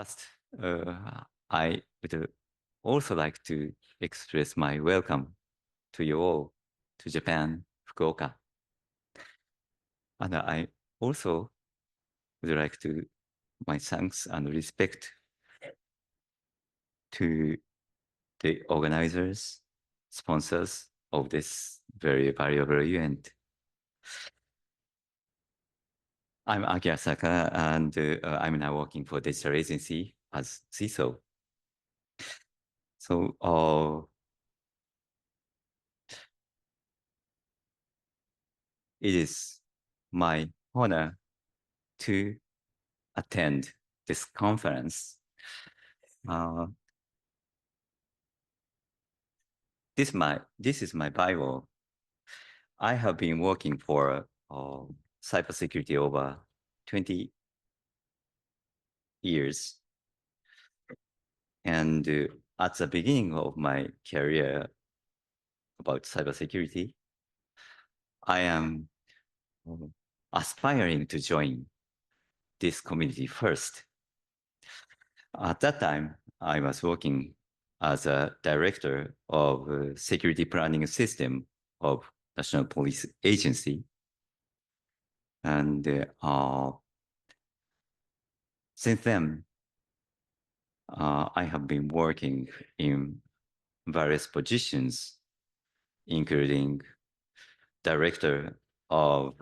First, I would also like to express my welcome to you all to Japan, Fukuoka. And I also would like to my thanks and respect to the organizers, sponsors of this very valuable event. I'm Akira Saka, and I'm now working for digital agency as CISO. So it is my honor to attend this conference. This is my Bible. I have been working for cybersecurity over 20 years. And at the beginning of my career about cybersecurity, I am aspiring to join this community first. At that time, I was working as a director of security planning system of National Police Agency. And since then, I have been working in various positions, including director of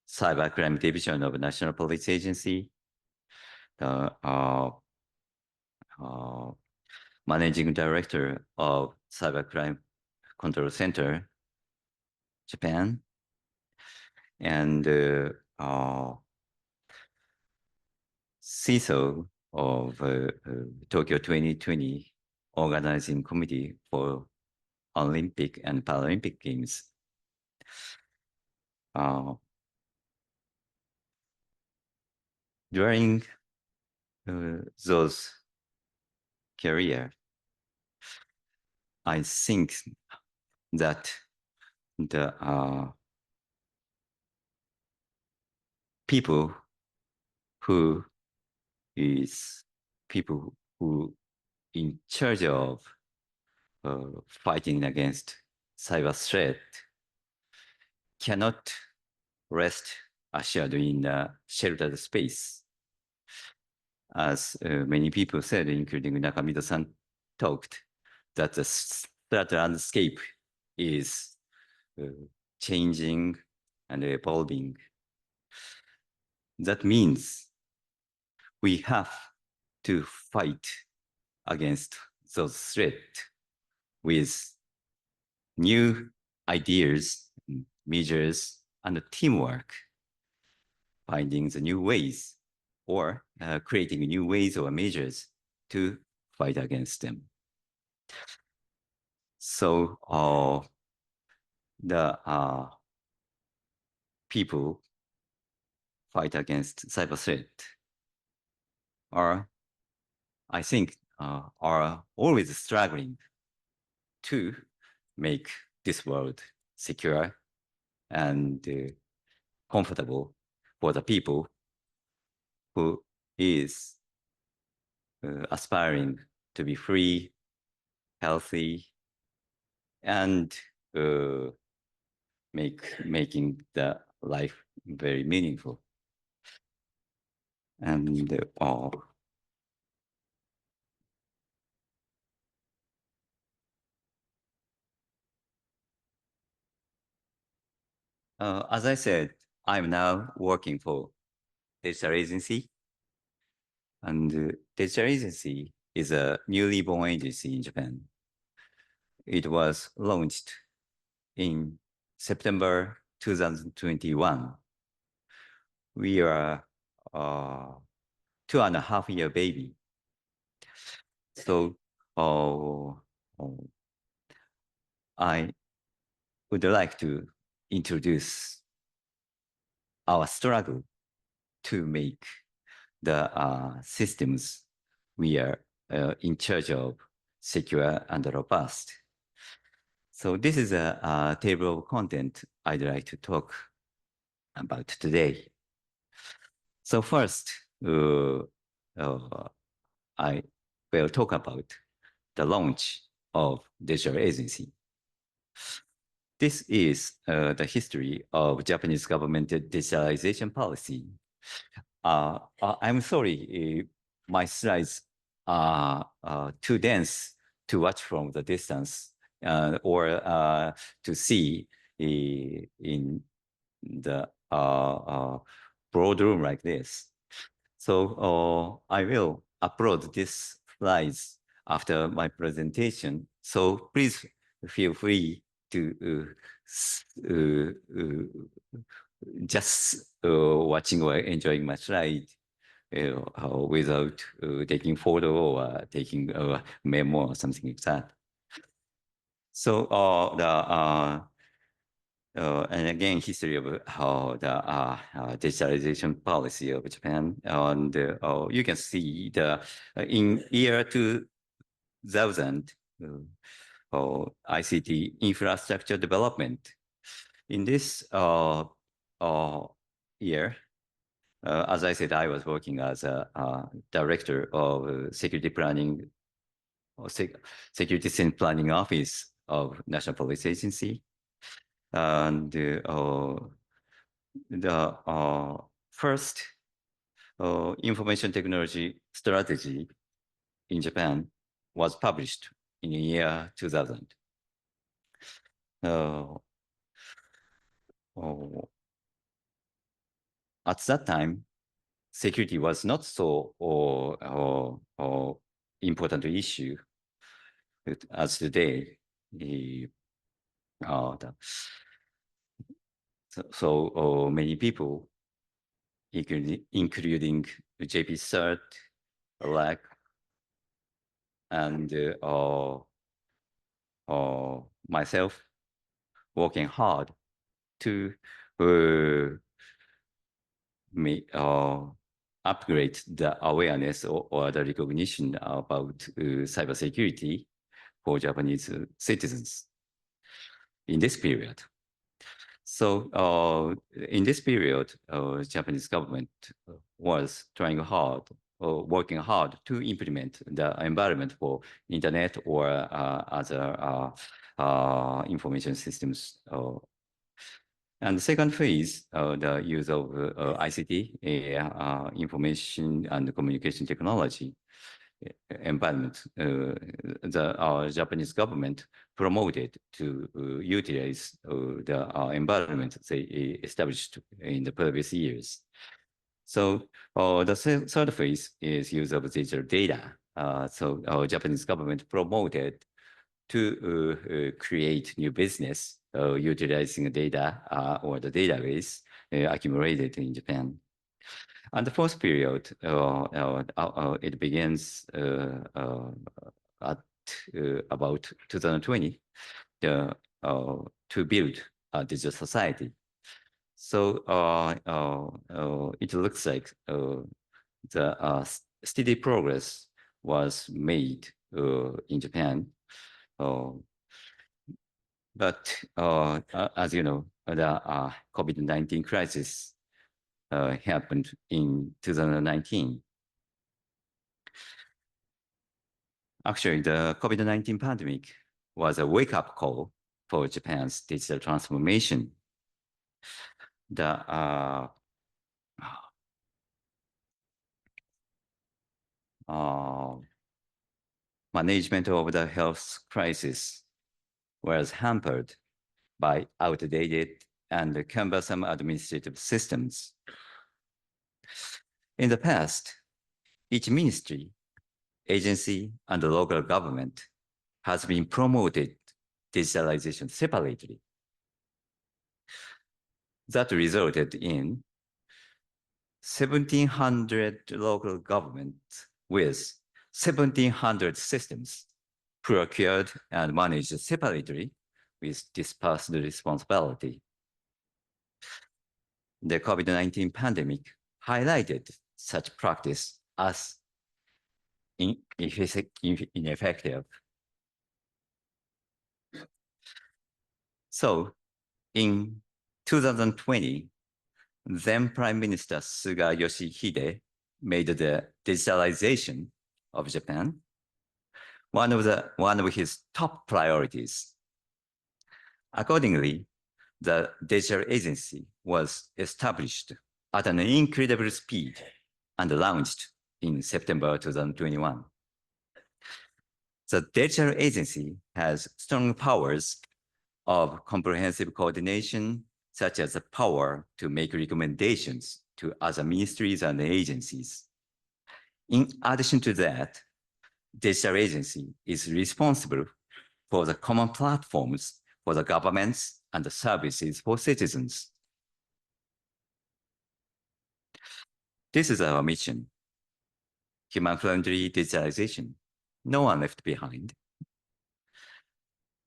Cybercrime Division of National Police Agency, the managing director of Cybercrime Control Center, Japan, and CISO of Tokyo 2020 Organizing Committee for Olympic and Paralympic Games. During those career, I think that the people who in charge of fighting against cyber threat cannot rest assured in a sheltered space. As many people said, including Nakamito-san talked, that the threat landscape is changing and evolving. That means we have to fight against those threats with new ideas, measures, and teamwork, finding the new ways or creating new ways or measures to fight against them. So the people fight against cyber threat are, I think, are always struggling to make this world secure and comfortable for the people who is aspiring to be free, healthy, and making the life very meaningful. And as I said, I'm now working for digital agency. And digital agency is a newly born agency in Japan. It was launched in September 2021. We are a 2.5-year baby. So I would like to introduce our struggle to make the systems we are in charge of secure and robust. So this is a table of content I'd like to talk about today. So first, uh, uh, I will talk about the launch of digital agency. This is the history of Japanese government digitalization policy. I'm sorry, my slides are too dense to watch from the distance or to see in the broad room like this. So I will upload these slides after my presentation. So please feel free to just watching or enjoying my slide without taking photo or taking a memo or something like that. So and again, history of how the digitalization policy of Japan, and you can see the in year 2000, ICT infrastructure development. In this year, as I said, I was working as a director of security planning, or security scene planning office of National Police Agency. And the first information technology strategy in Japan was published in the year 2000. At that time, security was not so important issue as today. So many people, including JP CIRT, LAC, and myself, working hard to upgrade the awareness or the recognition about cybersecurity for Japanese citizens in this period. So in this period, Japanese government was trying hard, working hard to implement the environment for internet or other information systems. And the second phase, the use of ICT, information and communication technology environment, the Japanese government promoted to utilize the environment they established in the previous years. So the third phase is use of digital data. So our Japanese government promoted to create new business utilizing data or the database accumulated in Japan. And the fourth period, it begins at about 2020 to build a digital society. So it looks like the steady progress was made in Japan. But as you know, the COVID-19 crisis happened in 2019. Actually, the COVID-19 pandemic was a wake-up call for Japan's digital transformation. The management of the health crisis was hampered by outdated and cumbersome administrative systems. In the past, each ministry, agency, and the local government has been promoted digitalization separately. That resulted in 1,700 local governments with 1,700 systems procured and managed separately with dispersed responsibility. The COVID-19 pandemic highlighted such practice as ineffective. So in 2020, then Prime Minister Suga Yoshihide made the digitalization of Japan one of his top priorities. Accordingly, the digital agency was established at an incredible speed and launched in September 2021. The digital agency has strong powers of comprehensive coordination, such as the power to make recommendations to other ministries and agencies. In addition to that, digital agency is responsible for the common platforms for the governments and the services for citizens. This is our mission: human-friendly digitalization, no one left behind.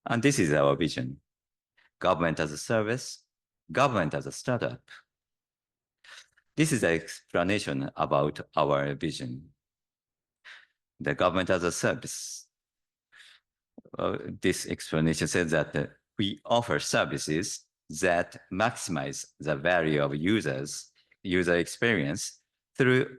And this is our vision: government as a service, government as a startup. This is an explanation about our vision. The government as a service. This explanation says that we offer services that maximize the value of user experience through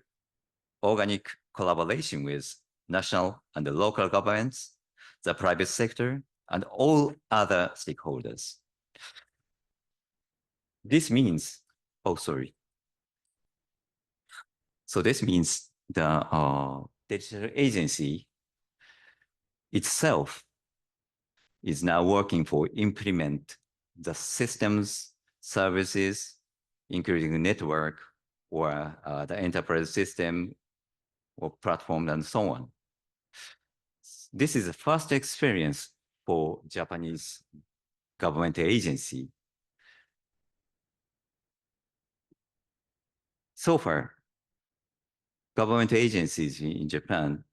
organic collaboration with national and the local governments, the private sector, and all other stakeholders. This means, So this means the digital agency itself is now working for implement the systems, services, including the network or the enterprise system or platform and so on. This is the first experience for Japanese government agency. So far, government agencies in Japan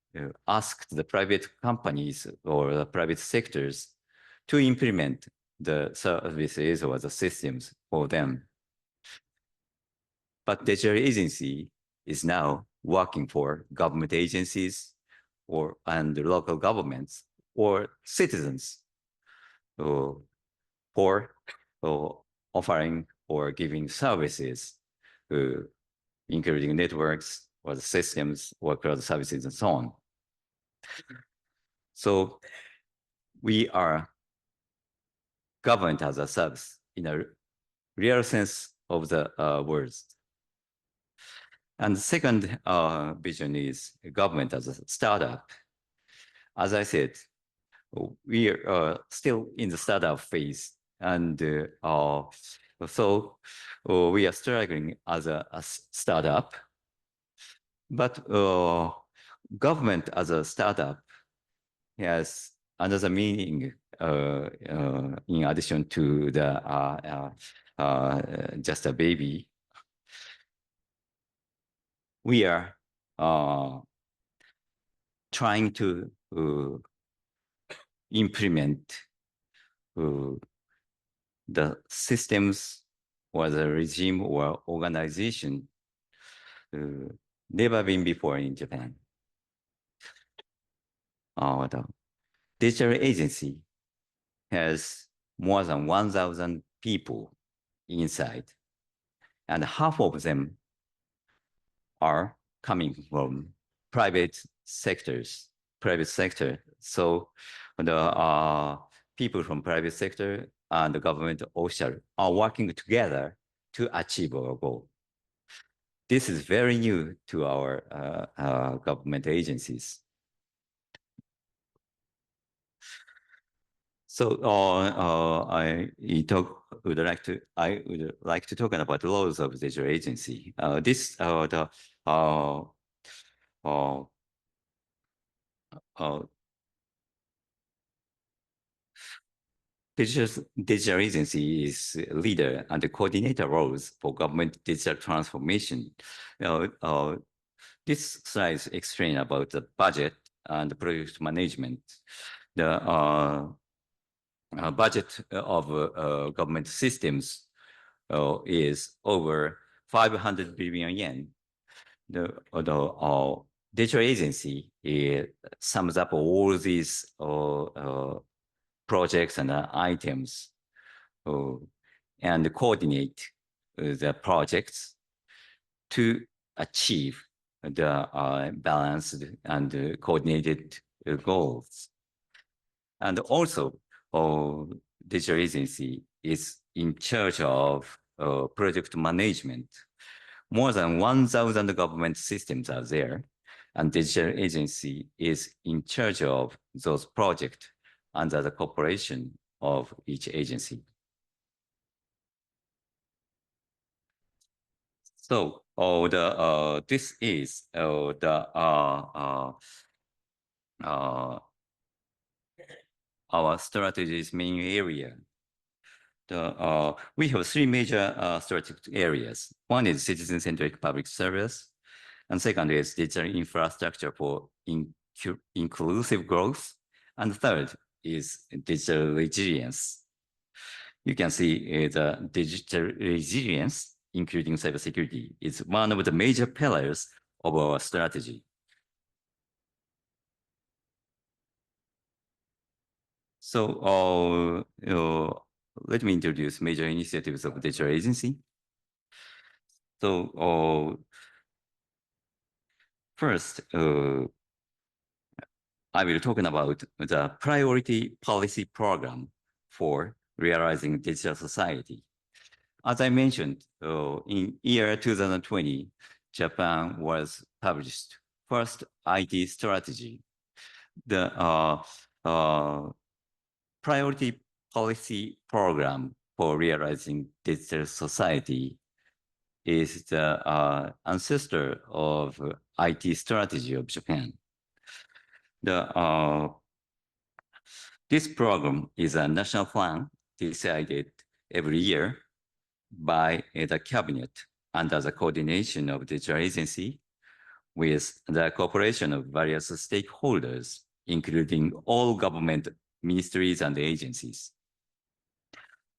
asked the private companies or the private sectors to implement the services or the systems for them. But digital agency is now working for government agencies and local governments or citizens for offering or giving services, including networks or the systems or cloud services and so on. So we are government as a service in a real sense of the words. And the second vision is government as a startup. As I said, we are still in the startup phase, and so we are struggling as a startup. But government as a startup has another meaning in addition to the just a baby. We are trying to implement the systems or the regime or organization never been before in Japan. The digital agency has more than 1,000 people inside, and half of them are coming from private sector. So the people from private sector and the government official are working together to achieve our goal. This is very new to our government agencies. So I would like to talk about the roles of digital agency. Digital agency is leader and the coordinator roles for government digital transformation. This slide explains about the budget and the project management. The budget of government systems is over 500 billion yen. The digital agency sums up all these projects and items and coordinate the projects to achieve the balanced and coordinated goals. And also, digital agency is in charge of project management. More than 1,000 government systems are there, and digital agency is in charge of those projects under the cooperation of each agency. So, this is our strategy's main area. We have three major strategic areas. One is citizen-centric public service, and second is digital infrastructure for inclusive growth, and third is digital resilience. You can see the digital resilience, including cybersecurity, is one of the major pillars of our strategy. So, let me introduce major initiatives of digital agency. So, first, I will talk about the priority policy program for realizing digital society. As I mentioned, in year 2020, Japan was published first IT strategy. The priority policy program for realizing digital society is the ancestor of IT strategy of Japan. This program is a national plan decided every year by the cabinet under the coordination of the digital agency with the cooperation of various stakeholders, including all government ministries and agencies.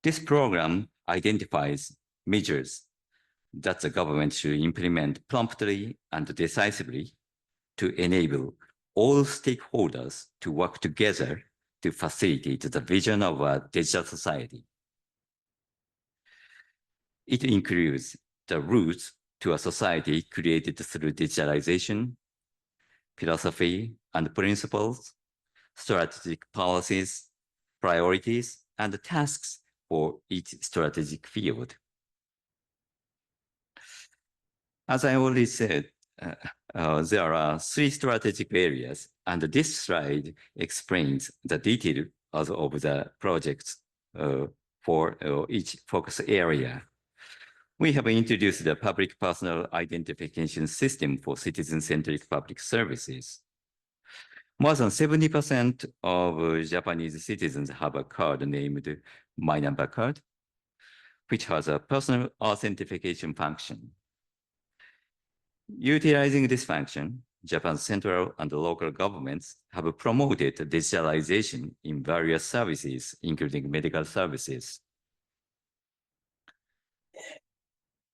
This program identifies measures that the government should implement promptly and decisively to enable all stakeholders to work together to facilitate the vision of a digital society. It includes the routes to a society created through digitalization, philosophy and principles, strategic policies, priorities, and tasks for each strategic field. As I already said, there are three strategic areas, and this slide explains the detail of the projects for each focus area. We have introduced the public personal identification system for citizen-centric public services. More than 70% of Japanese citizens have a card named My Number Card, which has a personal authentication function. Utilizing this function, Japan's central and local governments have promoted digitalization in various services, including medical services.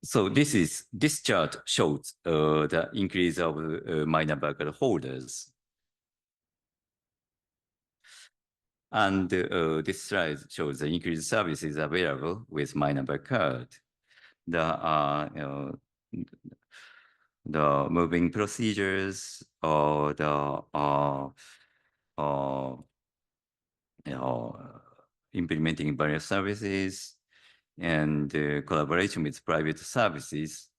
So this chart shows the increase of My Number Card holders. And this slide shows the increased services available with My Number Card. The moving procedures or implementing various services and collaboration with private services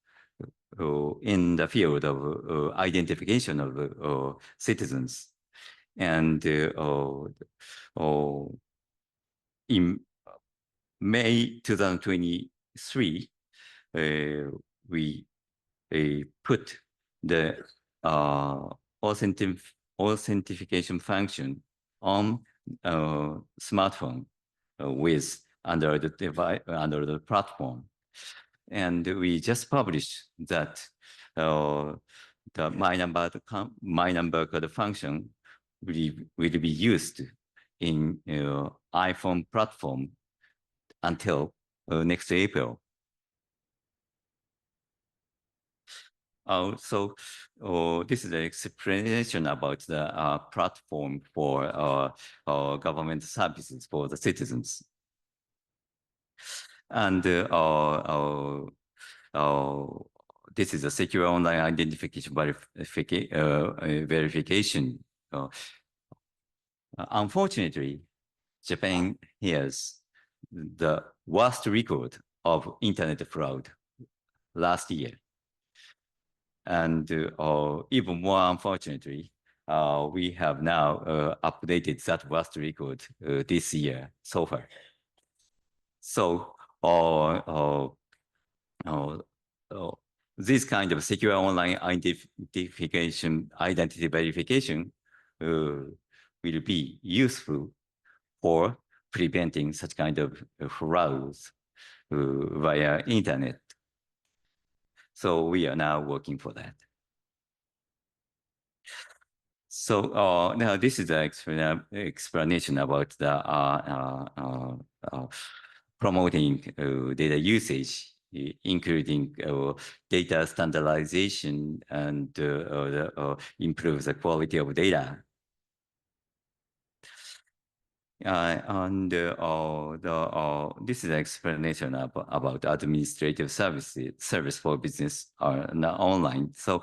in the field of identification of citizens. And in May 2023, we put the authentication function on smartphone with under the platform, and we just published that the My Number Card function will be used in iPhone platform until next April. So this is the explanation about the platform for government services for the citizens. And this is a secure online identification verification. Unfortunately, Japan has the worst record of internet fraud last year. And even more unfortunately, we have now updated that worst record this year so far. So uh, uh, this kind of secure online identity verification will be useful for preventing such kind of frauds via internet. So we are now working for that. So now this is the explanation about the promoting data usage, including data standardization and improve the quality of data. And this is an explanation about administrative service for business online. So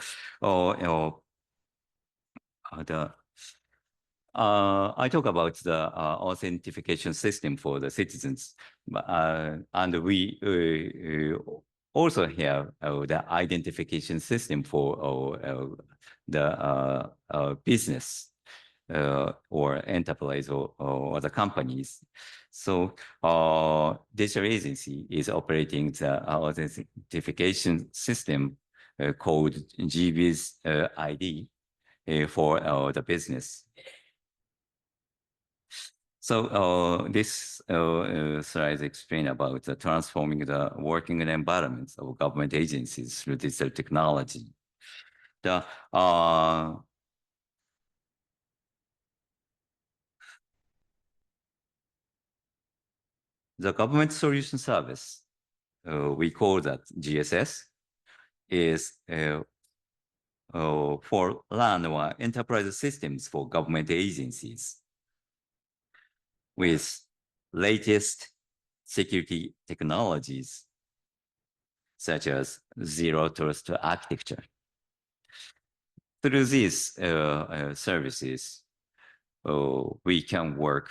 I talk about the authentication system for the citizens, and we also have the identification system for the business or enterprise or the companies. So digital agency is operating the authentication system called GBIS ID for the business. So this slide explain about transforming the working environments of government agencies through digital technology. The government solution service, we call that GSS, is for LAN or enterprise systems for government agencies with latest security technologies such as zero trust architecture. Through these services, we can work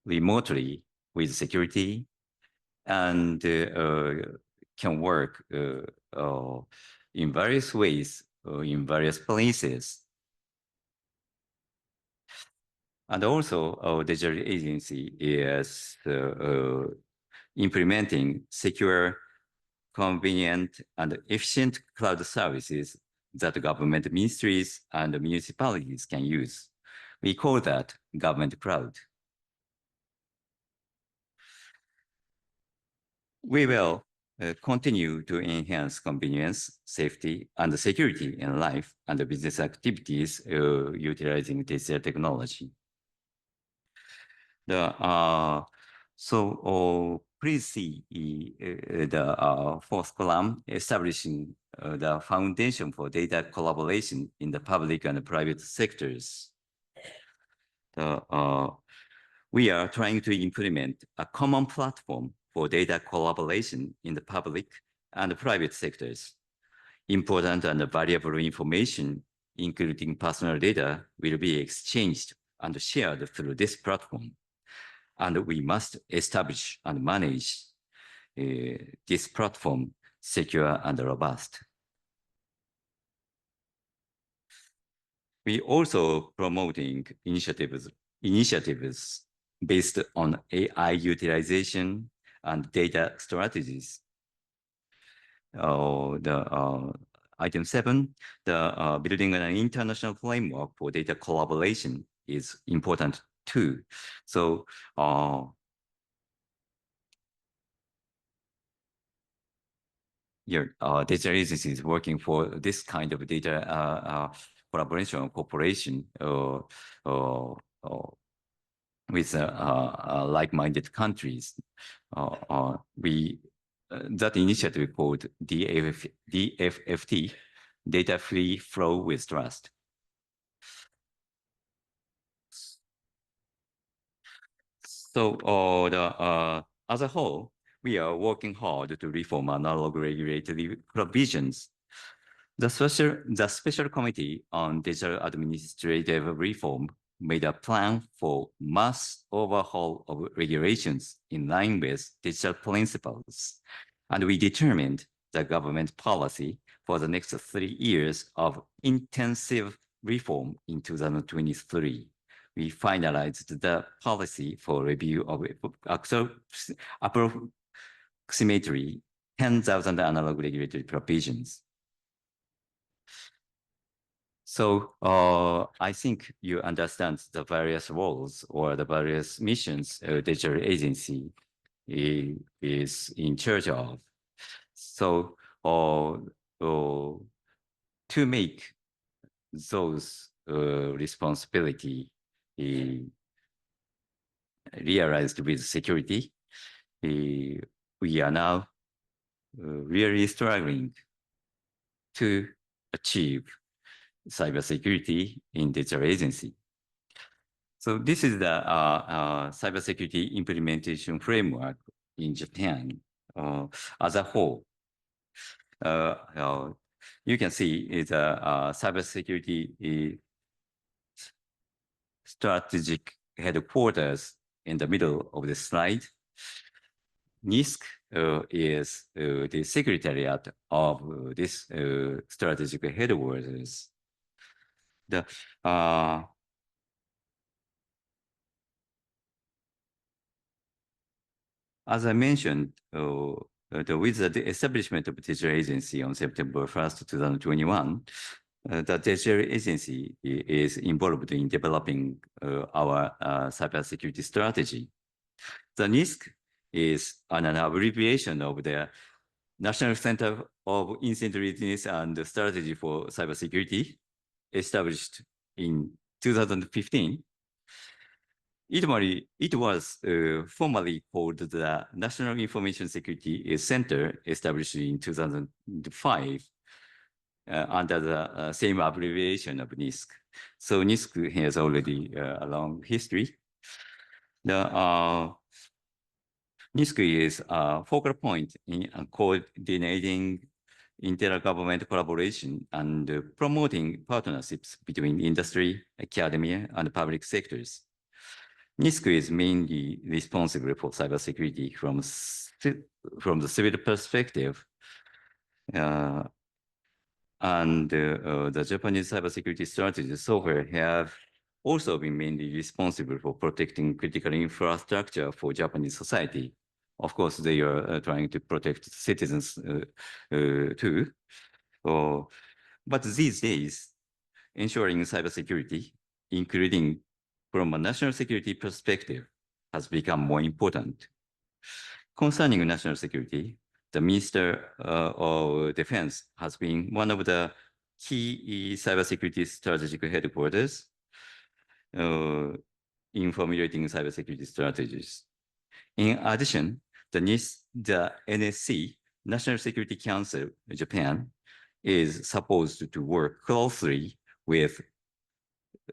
remotely with security and can work in various ways in various places. And also, digital agency is implementing secure, convenient, and efficient cloud services that government ministries and municipalities can use. We call that government cloud. We will continue to enhance convenience, safety, and security in life and business activities utilizing digital technology. Please see the fourth column, establishing the foundation for data collaboration in the public and private sectors. We are trying to implement a common platform for data collaboration in the public and private sectors. Important and valuable information, including personal data, will be exchanged and shared through this platform. And we must establish and manage this platform secure and robust. We also promoting initiatives based on AI utilization and data strategies. Item 7, building an international framework for data collaboration is important too. So digital agency is working for this kind of data collaboration or cooperation with like-minded countries. That initiative called DFFT, Data Free Flow with Trust. So as a whole, we are working hard to reform analog regulatory provisions. The special committee on digital administrative reform made a plan for mass overhaul of regulations in line with digital principles. And we determined the government policy for the next 3 years of intensive reform in 2023. We finalized the policy for review of approximately 10,000 analog regulatory provisions. So I think you understand the various roles or the various missions a digital agency is in charge of. So to make those responsibility realized with security, we are now really struggling to achieve cybersecurity in digital agency. So this is the cybersecurity implementation framework in Japan as a whole. You can see the cybersecurity strategic headquarters in the middle of the slide. NISC is the secretariat of this strategic headquarters. As I mentioned, with the establishment of the digital agency on September 1st, 2021, the digital agency is involved in developing our cybersecurity strategy. The NISC is an abbreviation of the National Center of Incident Readiness and Strategy for Cybersecurity, established in 2015. It was formerly called the National Information Security Center, established in 2005 under the same abbreviation of NISC. So NISC has already a long history. The NISC is a focal point in coordinating intergovernmental collaboration and promoting partnerships between industry, academia, and public sectors. NISC is mainly responsible for cybersecurity from the civil perspective. And the Japanese cybersecurity strategy software have also been mainly responsible for protecting critical infrastructure for Japanese society. Of course, they are trying to protect citizens too. But these days, ensuring cybersecurity, including from a national security perspective, has become more important. Concerning national security, the Minister of Defense has been one of the key cybersecurity strategic headquarters in formulating cybersecurity strategies. In addition, the NSC, National Security Council Japan, is supposed to work closely with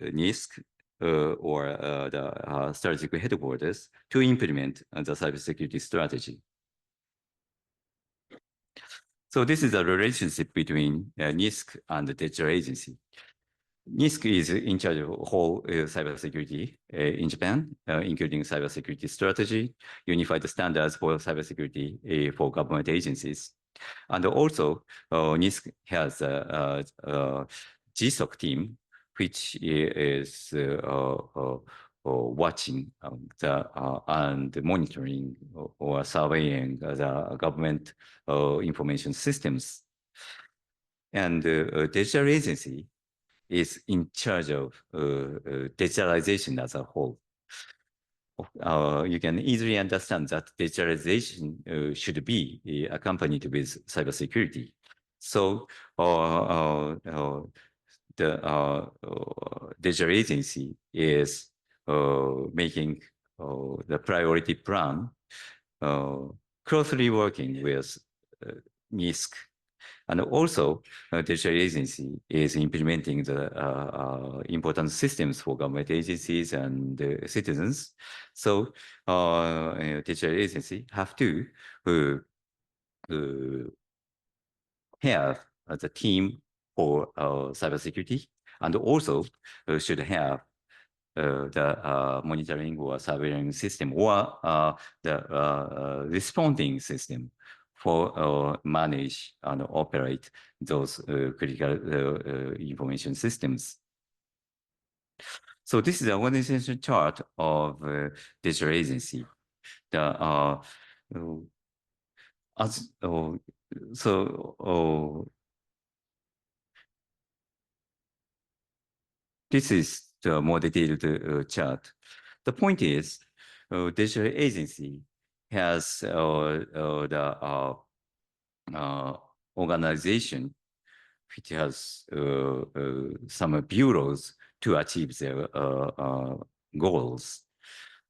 NISC or the strategic headquarters to implement the cybersecurity strategy. So this is a relationship between NISC and the digital agency. NISC is in charge of whole cybersecurity in Japan, including cybersecurity strategy, unified standards for cybersecurity for government agencies. And also, NISC has a GSOC team, which is watching and monitoring or surveying the government information systems. And the digital agency is in charge of digitalization as a whole. You can easily understand that digitalization should be accompanied with cybersecurity. So the digital agency is making the priority plan, closely working with NISC And also, digital agency is implementing the important systems for government agencies and citizens. So, digital agency have to uh, have the team for cybersecurity, and also should have the monitoring or surveillance system, or the responding system for manage and operate those critical information systems. So this is the organization chart of digital agency. The as so this is the more detailed chart. The point is, digital agency has the organization which has some bureaus to achieve their goals.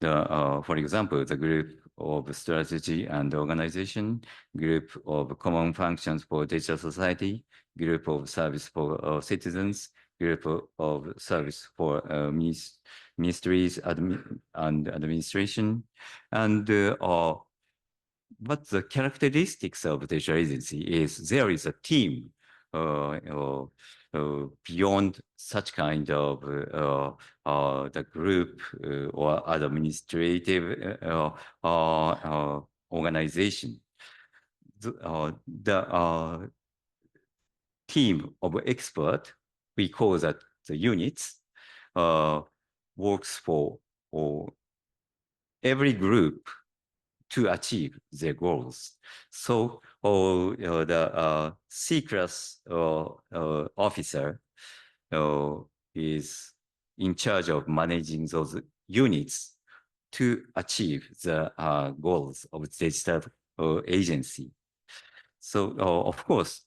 For example, the group of strategy and organization, group of common functions for digital society, group of service for citizens, group of service for ministries and administration, and but the characteristics of digital agency is there is a team beyond such kind of the group or administrative organization. The team of expert, we call that the units, works for every group to achieve their goals. So the C-class officer is in charge of managing those units to achieve the goals of digital agency. So of course,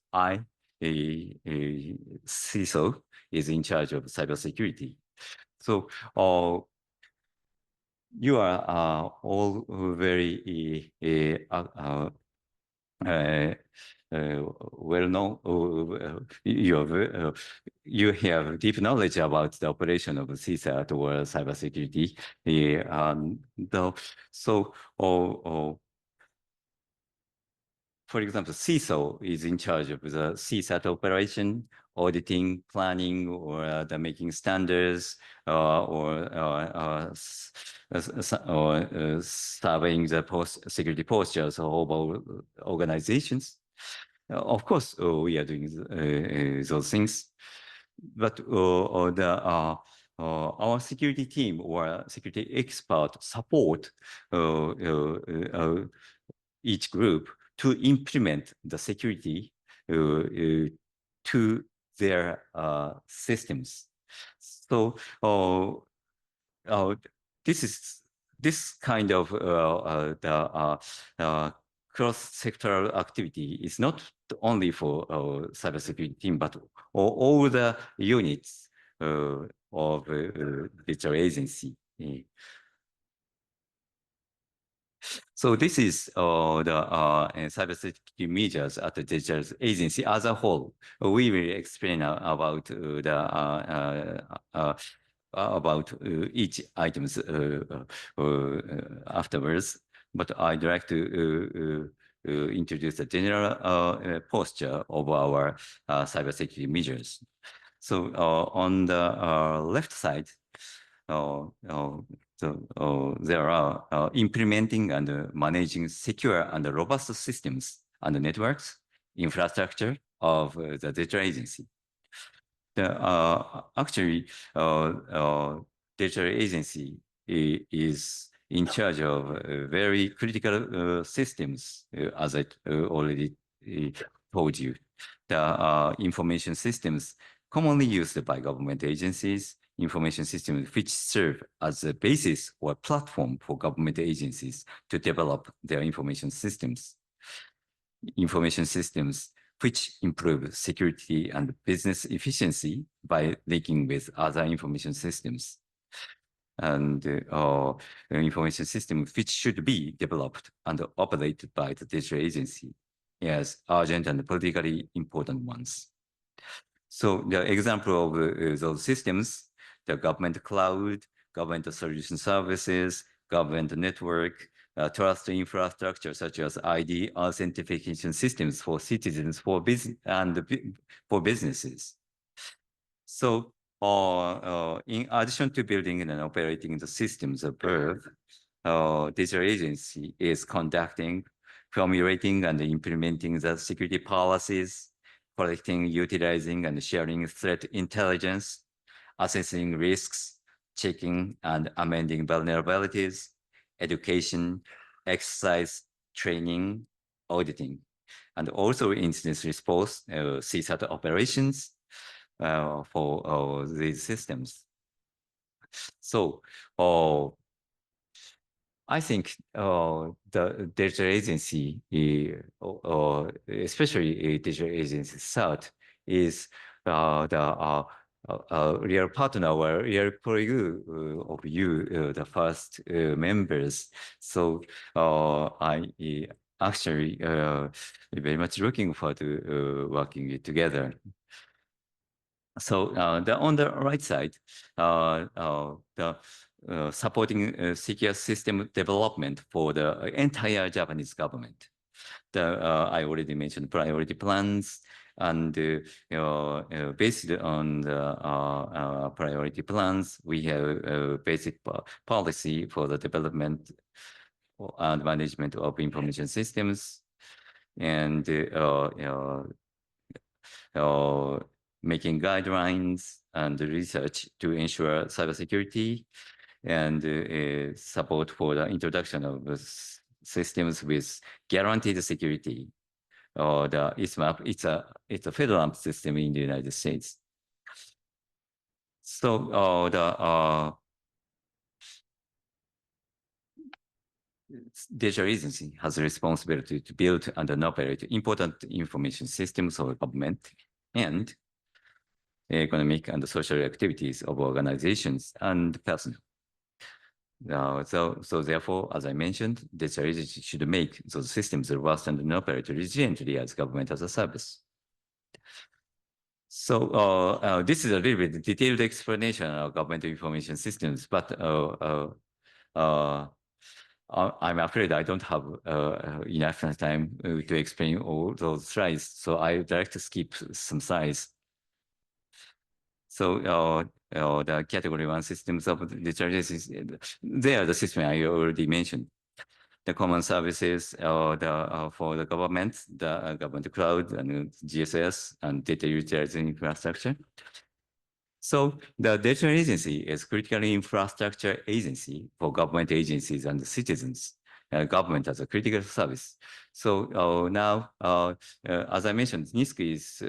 CISO, is in charge of cybersecurity. So you are all very well known. You have deep knowledge about the operation of CSIRT or cybersecurity. For example, CISO is in charge of the CSAT operation, auditing, planning, or the making standards, or surveying the security postures of all organizations. Of course, we are doing those things, but our security team or security expert support each group to implement the security to their systems. So this kind of cross-sectoral activity is not only for cybersecurity team, but all the units of digital agency. So this is the cybersecurity measures at the digital agency as a whole. We will explain about each items afterwards, but I'd like to introduce the general posture of our cybersecurity measures. So on the left side, there are implementing and managing secure and robust systems and networks, infrastructure of the digital agency. Actually, digital agency is in charge of very critical systems, as I already told you. The information systems commonly used by government agencies, information systems which serve as a basis or platform for government agencies to develop their information systems. Information systems which improve security and business efficiency by linking with other information systems. And information systems which should be developed and operated by the digital agency. as urgent and politically important ones. So the example of those systems, the government cloud, government solution services, government network, trust infrastructure such as ID authentication systems for citizens, for business and for businesses. So in addition to building and operating the systems above, digital agency is conducting, formulating and implementing the security policies, collecting, utilizing and sharing threat intelligence, assessing risks, checking and amending vulnerabilities, education, exercise, training, auditing, and also incident response, CSIRT operations for these systems. So I think the digital agency, especially digital agency CERT, is the real partner or real colleague of you, the first members. So I actually very much looking forward to working together. So on the right side, the supporting secure system development for the entire Japanese government. I already mentioned priority plans, and based on the priority plans, we have a basic policy for the development and management of information systems, and making guidelines and research to ensure cybersecurity, and support for the introduction of systems with guaranteed security. The ISMAP, it's a federal system in the United States. So the digital agency has a responsibility to build and operate important information systems of government and economic and social activities of organizations and personnel. So therefore, as I mentioned, digital agency should make those systems robust and operate resiliently as government as a service. So this is a little bit detailed explanation of government information systems, but I'm afraid I don't have enough time to explain all those slides, so I would like to skip some slides. So the category 1 systems of digital agencies, they are the system I already mentioned. The common services for the government, the government cloud and GSS and data utilization infrastructure. So the digital agency is critical infrastructure agency for government agencies and citizens. Government as a critical service. So now, as I mentioned, NISC is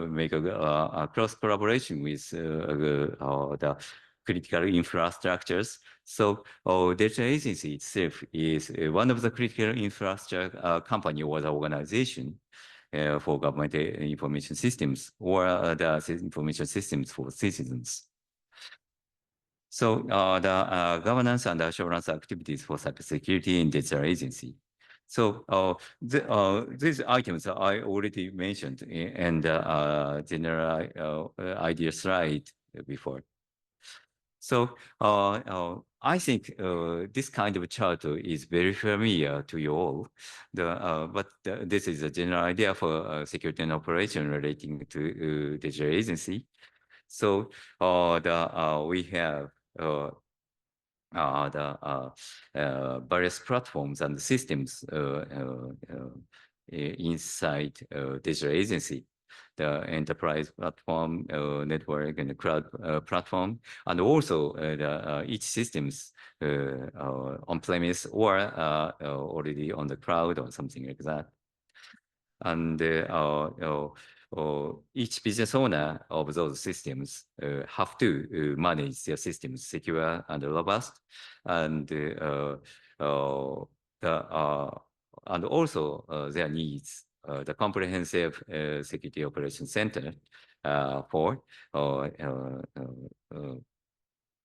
make a cross collaboration with the critical infrastructures. So digital agency itself is one of the critical infrastructure company or the organization for government information systems or the information systems for citizens. So the governance and assurance activities for cybersecurity in digital agency. So these items I already mentioned in the general idea slide before. So I think this kind of chart is very familiar to you all. But this is a general idea for security and operation relating to digital agency. So we have the various platforms and systems inside digital agency, the enterprise platform, network, and the cloud platform, and also each systems on-premise or already on the cloud or something like that. And each business owner of those systems have to manage their systems secure and robust, and and also their needs the comprehensive security operation center for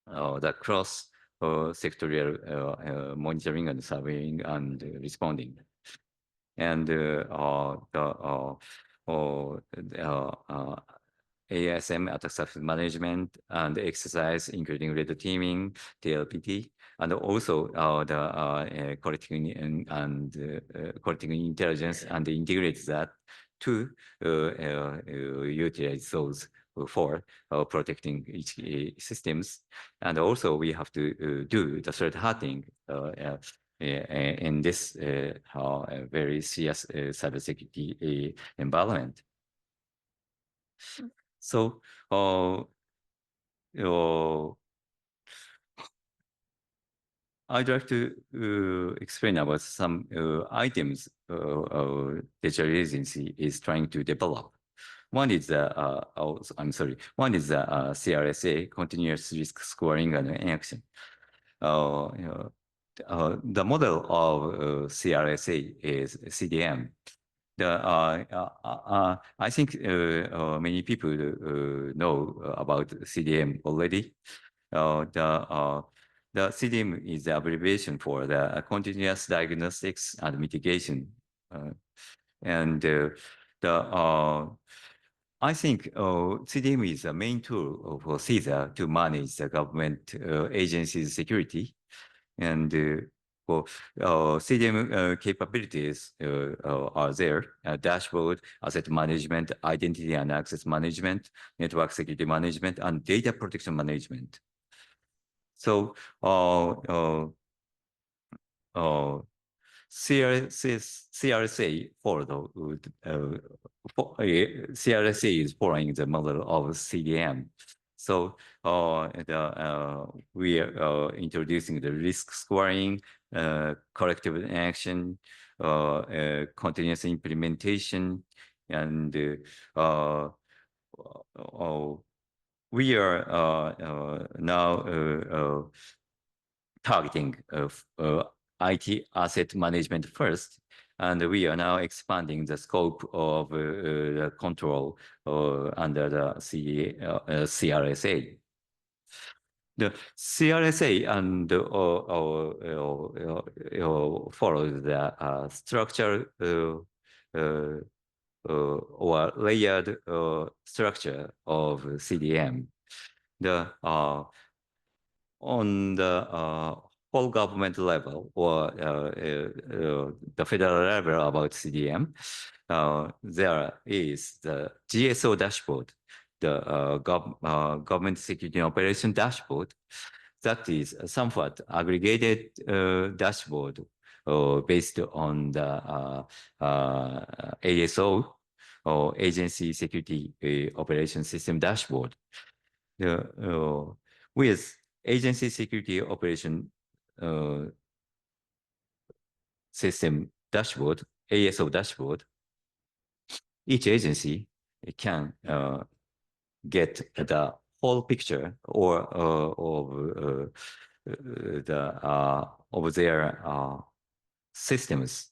the cross sectorial monitoring and surveying and responding. and ASM, attack surface management, and exercise, including red teaming, TLPT, and also collecting intelligence and integrate that to utilize those for protecting each systems. And also we have to do the threat hunting in this very serious cybersecurity environment. So, I'd like to explain about some items digital agency is trying to develop. One is I'm sorry. One is the CRSA, continuous risk scoring and action. The model of CRSA is CDM. I think many people know about CDM already. The CDM is the abbreviation for the continuous diagnostics and mitigation. And I think CDM is the main tool for CISA to manage the government agencies' security. And well, CDM capabilities are there: dashboard, asset management, identity and access management, network security management, and data protection management. So CRSA CRSA is following the model of CDM. So we are introducing the risk scoring, corrective action, continuous implementation, and we are now targeting IT asset management first, and we are now expanding the scope of the control under the CRSA. The CRSA and follows the structure or layered structure of CDM. On the whole government level or the federal level about CDM, there is the GSO dashboard, the government security operation dashboard. That is a somewhat aggregated dashboard based on the ASO or Agency Security Operation System dashboard. With Agency Security Operation System dashboard, ASO dashboard, each agency can get the whole picture or of their systems.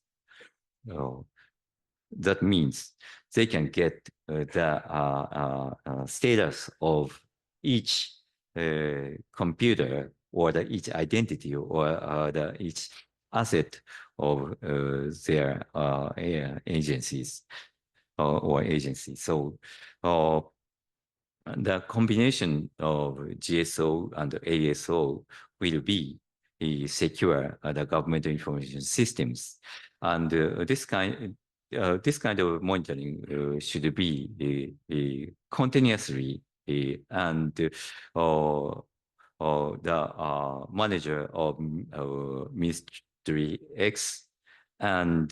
That means they can get the status of each computer or each identity or each asset of their agencies or agencies. So the combination of GSO and ASO will be secure the government information systems, and this kind of monitoring should be continuously, and the manager of Ministry X and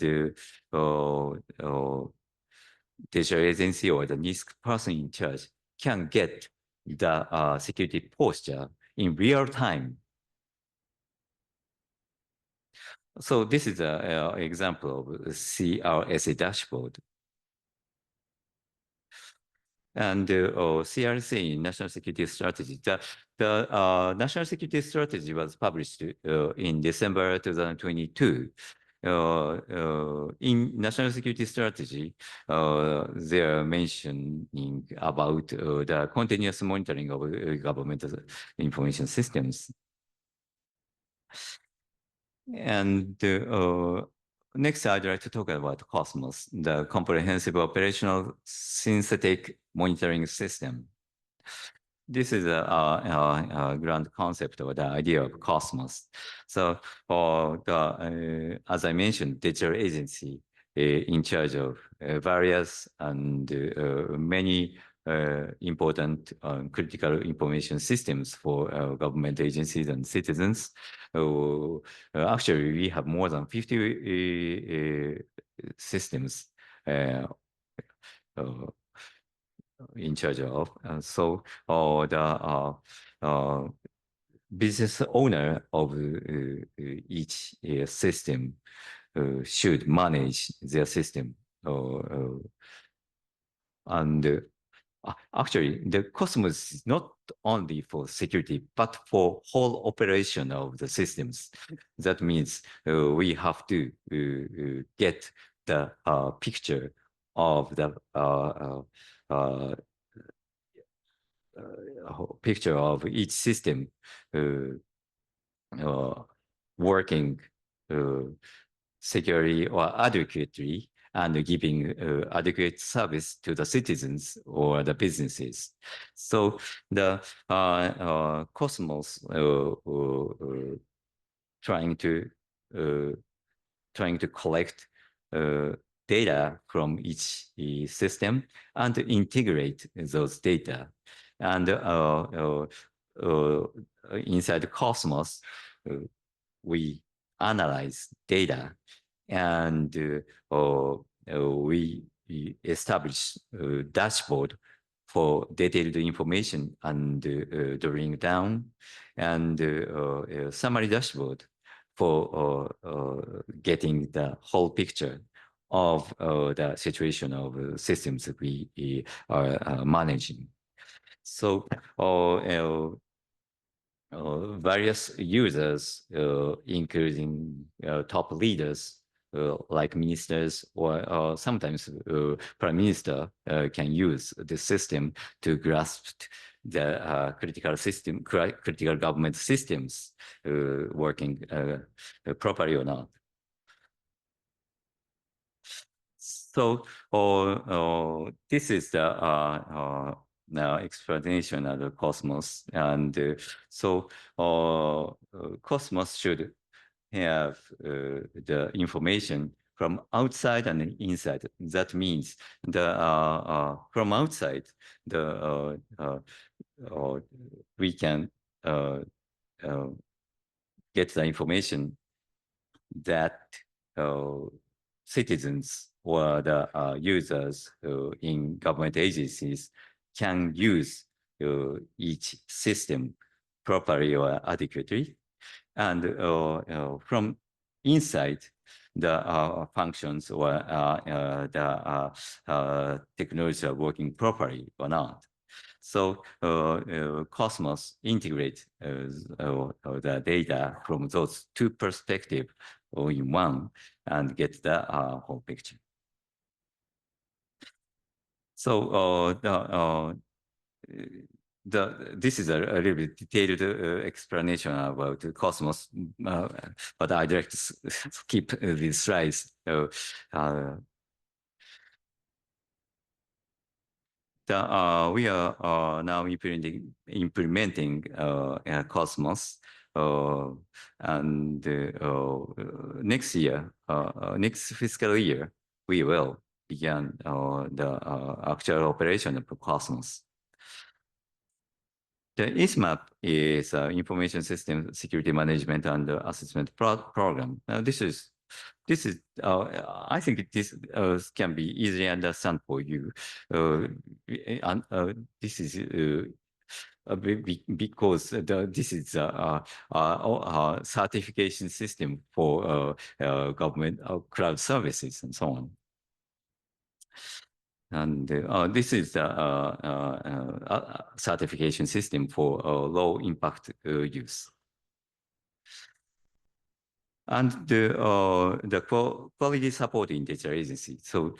digital agency or the NISC person in charge can get the security posture in real time. So this is an example of CRSA dashboard. And CRSA National Security Strategy. The National Security Strategy was published in December 2022. In National Security Strategy, they are mentioning about the continuous monitoring of government information systems. And next, I'd like to talk about Cosmos, the comprehensive operational synthetic monitoring system. This is a grand concept or the idea of Cosmos. So, as I mentioned, digital agency in charge of various and many important critical information systems for government agencies and citizens. Actually, we have more than 50 systems uh, uh, in charge of. The business owner of each system should manage their system. And actually, the Cosmos is not only for security, but for whole operation of the systems. That means we have to get the picture of the picture of each system uh, uh, working uh, securely or adequately and giving adequate service to the citizens or the businesses. So the Cosmos trying to uh, trying to collect data from each system and integrate those data. And inside Cosmos, we analyze data and we establish a dashboard for detailed information and drilling down and summary dashboard for getting the whole picture of the situation of systems that we are managing. So various users, including top leaders like ministers or sometimes prime minister can use this system to grasp the critical government systems working properly or not. So this is the explanation of the Cosmos. And Cosmos should have the information from outside and inside. That means the from outside, the we can get the information that citizens or the users in government agencies can use each system properly or adequately. And from inside, the functions or the technology are working properly or not. So Cosmos integrates the data from those two perspectives all in one and get the whole picture. So this is a little bit detailed explanation about the Cosmos, but I'd like to skip these slides. We are now implementing Cosmos, and next year, next fiscal year, we will begin the actual operation of Cosmos. The ISMAP is Information System Security Management and Assessment Program. This is I think this can be easily understand for you. This is because this is a certification system for government cloud services and so on. And this is the certification system for low impact use. And the quality support in digital agency. So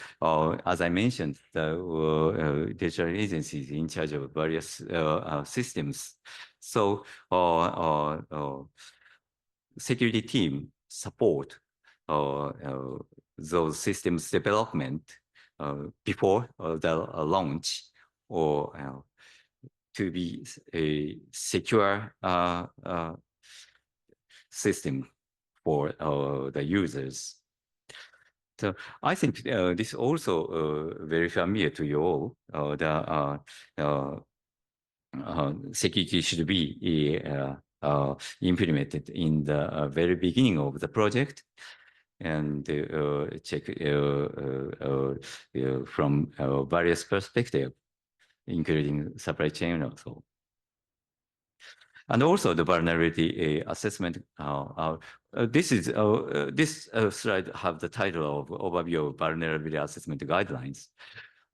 as I mentioned, the digital agency is in charge of various systems. So security team support those systems development before the launch, or to be a secure system for the users. So I think this also very familiar to you all. Security should be implemented in the very beginning of the project, and check from various perspectives, including supply chain also. And also the vulnerability assessment. This slide have the title of Overview of Vulnerability Assessment Guidelines.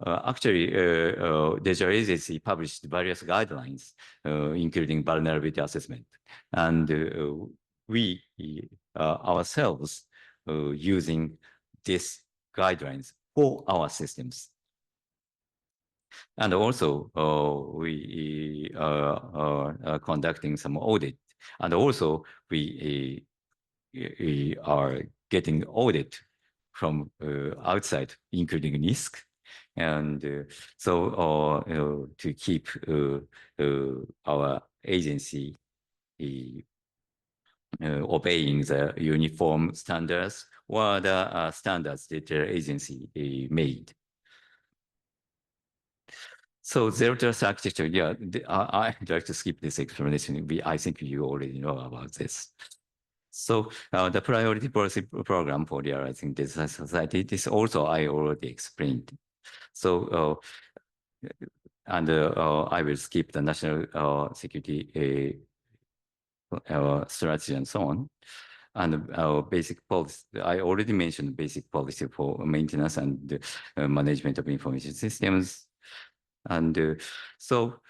Actually, Digital Agency published various guidelines, including vulnerability assessment. And we ourselves using these guidelines for our systems. And also, we are conducting some audit. And also, we are getting audit from outside, including NISC. And so to keep our agency obeying the uniform standards or the standards that the agency made. So zero trust architecture, yeah, I'd like to skip this explanation. I think you already know about this. So the priority policy program for realizing digital society, this also I already explained. So, and I will skip the national security strategy and so on. And our basic policy, I already mentioned basic policy for maintenance and management of information systems. And so,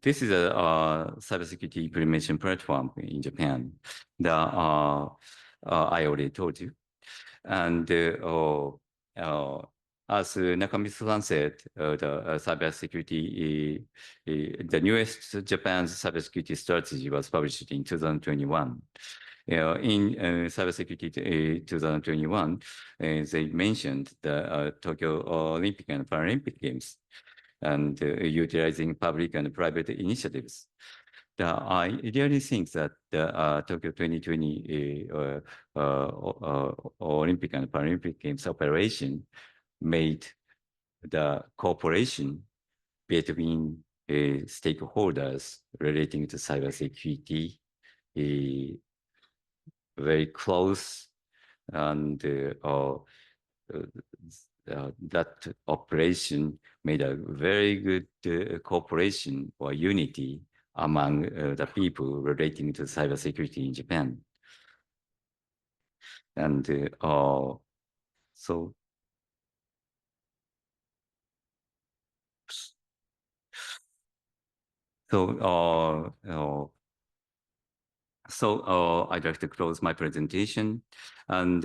this is a cybersecurity implementation platform in Japan. I already told you. And as Nakamitsu-san said, the cybersecurity, the newest Japan's cybersecurity strategy was published in 2021. In cybersecurity 2021, they mentioned the Tokyo Olympic and Paralympic Games and utilizing public and private initiatives. I really think that the Tokyo 2020 Olympic and Paralympic Games operation made the cooperation between stakeholders relating to cybersecurity very close, and that operation made a very good cooperation or unity among the people relating to cybersecurity in Japan. And so I'd like to close my presentation, and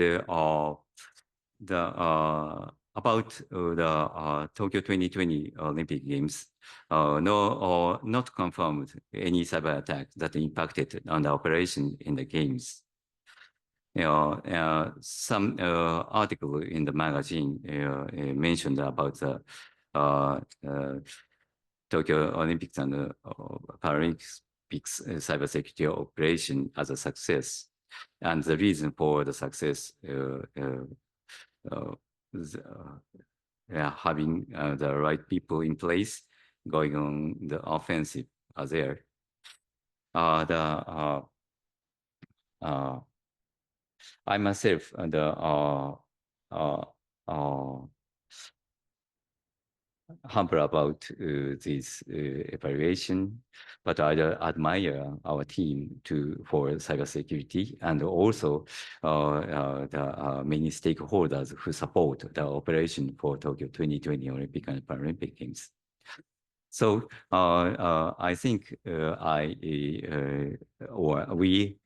about the Tokyo 2020 Olympic Games, not confirmed any cyber attack that impacted on the operation in the games. Some article in the magazine mentioned about the Tokyo Olympics and Paralympics cybersecurity operation as a success, and the reason for the success having the right people in place going on the offensive are there. I myself humble about this evaluation, but I admire our team for cybersecurity, and also the many stakeholders who support the operation for Tokyo 2020 Olympic and Paralympic Games. So I think we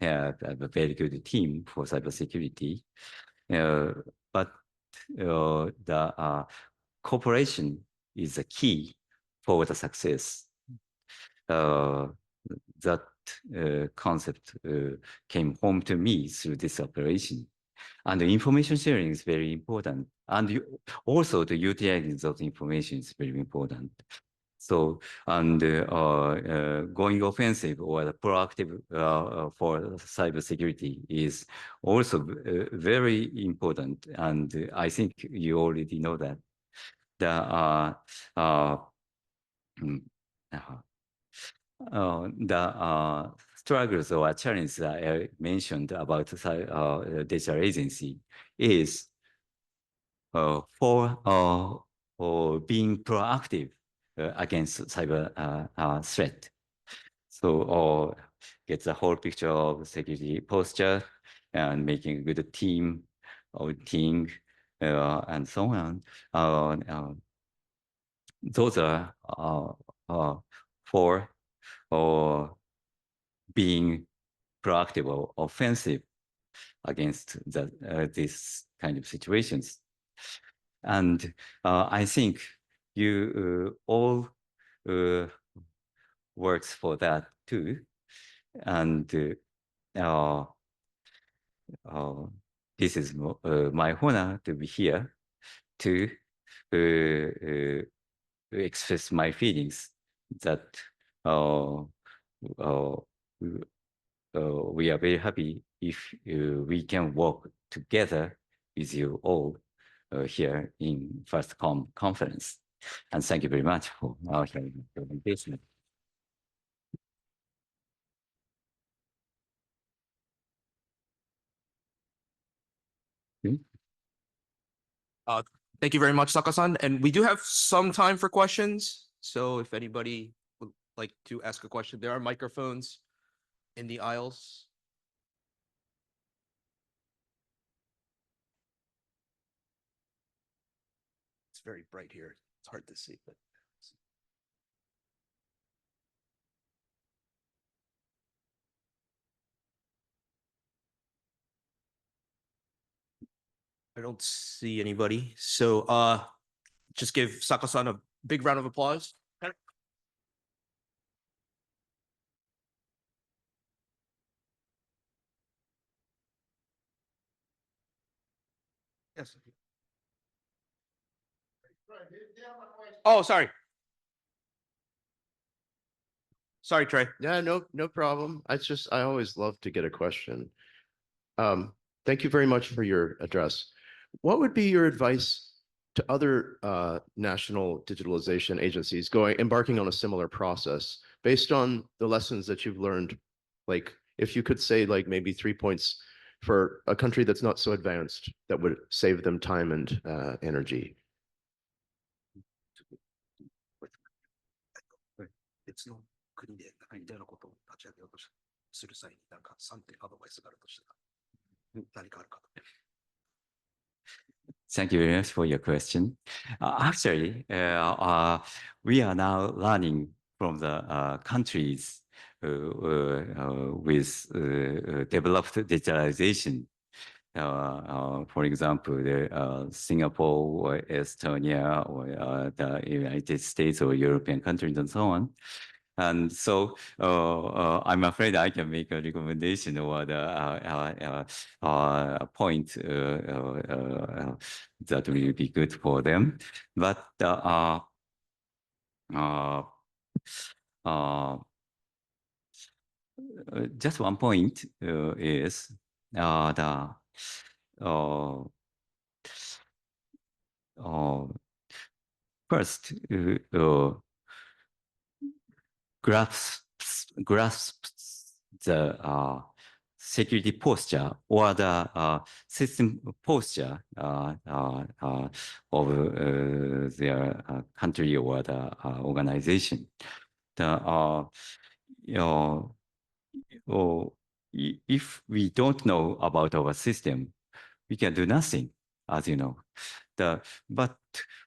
have a very good team for cybersecurity, but the cooperation is the key for the success. That concept came home to me through this operation. And the information sharing is very important. And also the utilizing those information is very important. So, and going offensive or proactive for cybersecurity is also very important. And I think you already know that. The mm, struggles or challenges I mentioned about digital agency is for being proactive against cyber threat. So get the whole picture of security posture and making a good team or team and so on. Those are for being proactive or offensive against this kind of situations. And I think you all works for that too. And this is my honor to be here to express my feelings that we are very happy if we can work together with you all here in first conference. And thank you very much for our presentation. Thank you very much, Saka-san. And we do have some time for questions. So if anybody would like to ask a question, there are microphones in the aisles. It's very bright here. It's hard to see, but. I don't see anybody. So just give Saka-san a big round of applause. Yes. Oh, sorry. Sorry, Trey. Yeah, no problem. I always love to get a question. Thank you very much for your address. What would be your advice to other national digitalization agencies embarking on a similar process based on the lessons that you've learned? Like, if you could say like maybe 3 points for a country that's not so advanced that would save them time and energy. 別の国で似たようなことを立ち上げようとする際に、なんか3点アドバイスがあるとしたら、何かあるかと。Thank you very much for your question. Actually, we are now learning from the countries with developed digitalization. For example, Singapore or Estonia or the United States or European countries and so on. And so I'm afraid I can make a recommendation or the point that will be good for them. But just one point is first, grasps the security posture or the system posture of their country or the organization. If we don't know about our system, we can do nothing, as you know. But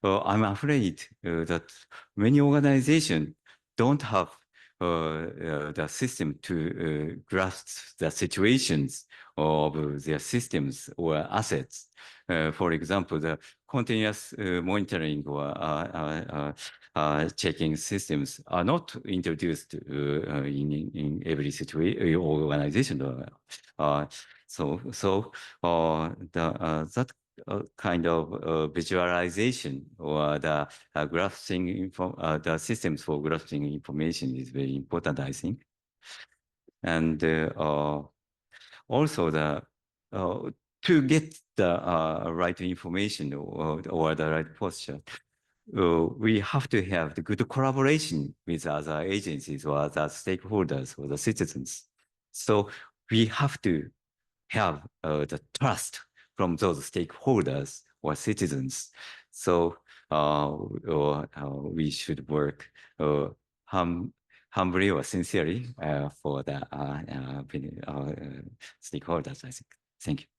I'm afraid that many organizations don't have the system to grasp the situations of their systems or assets. For example, the continuous monitoring or checking systems are not introduced in every situation or organization. That kind of visualization or the grasping the systems for grasping information is very important, I think. And also to get the right information or the right posture, we have to have the good collaboration with other agencies or other stakeholders or the citizens. So we have to have the trust from those stakeholders or citizens. So we should work humbly or sincerely for the stakeholders, I think. Thank you.